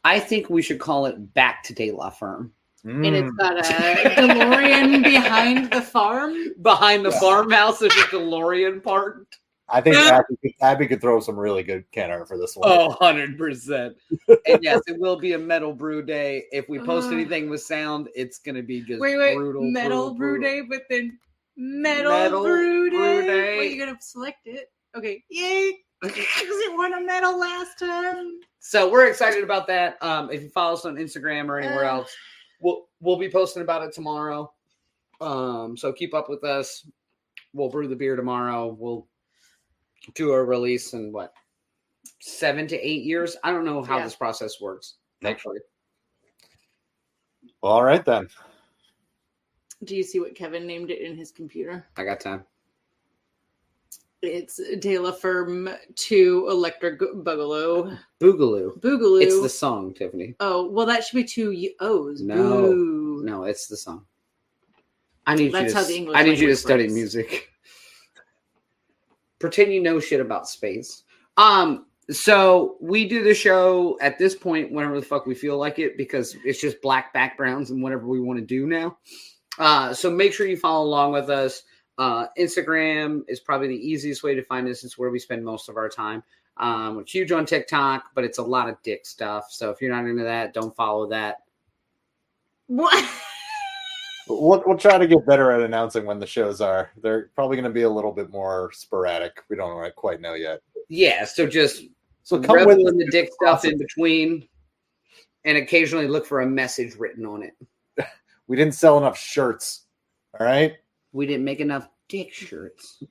Speaker 3: I think we should call it Back to De La Ferme.
Speaker 1: And it's got a DeLorean behind the farm.
Speaker 3: Behind the farmhouse, there's a DeLorean part.
Speaker 2: I think Abby could throw some really good can art for this one.
Speaker 3: Oh, 100%. And yes, it will be a metal brew day. If we post anything with sound, it's going to be just brutal.
Speaker 1: Metal brew day, but then metal brew day. Wait, you're going to select it? Okay. Yay. Because it won a medal last time.
Speaker 3: So we're excited about that. If you follow us on Instagram or anywhere else, we'll be posting about it tomorrow. So keep up with us. We'll brew the beer tomorrow. We'll do a release in 7 to 8 years. I don't know how this process works. Actually.
Speaker 2: Well, all right then.
Speaker 1: Do you see what Kevin named it in his computer?
Speaker 3: I got time.
Speaker 1: It's De La Ferme 2 Electric Boogaloo.
Speaker 3: Boogaloo. It's the song, Tiffany.
Speaker 1: Oh, well, that should be 2 O's.
Speaker 3: No, it's the song. I need you to study music. Pretend you know shit about space. So we do the show at this point whenever the fuck we feel like it because it's just black backgrounds and whatever we want to do now. So make sure you follow along with us. Instagram is probably the easiest way to find us. It's where we spend most of our time. We're huge on TikTok, but it's a lot of dick stuff. So if you're not into that, don't follow that.
Speaker 1: What?
Speaker 2: We'll try to get better at announcing when the shows are. They're probably going to be a little bit more sporadic. We don't quite know yet.
Speaker 3: Yeah, so
Speaker 2: come with
Speaker 3: the dick stuff in between and occasionally look for a message written on it.
Speaker 2: We didn't sell enough shirts. All right?
Speaker 3: We didn't make enough dick shirts.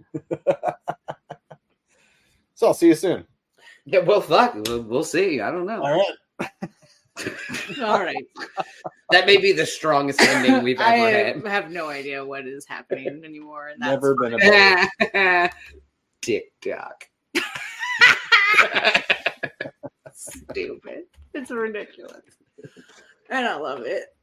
Speaker 2: So I'll see you soon.
Speaker 3: Yeah, well, fuck. We'll see. I don't know.
Speaker 2: All right.
Speaker 1: All right.
Speaker 3: That may be the strongest ending we've ever had.
Speaker 1: I have no idea what is happening anymore. And
Speaker 2: Never been a
Speaker 3: TikTok.
Speaker 1: Stupid. It's ridiculous. And I love it.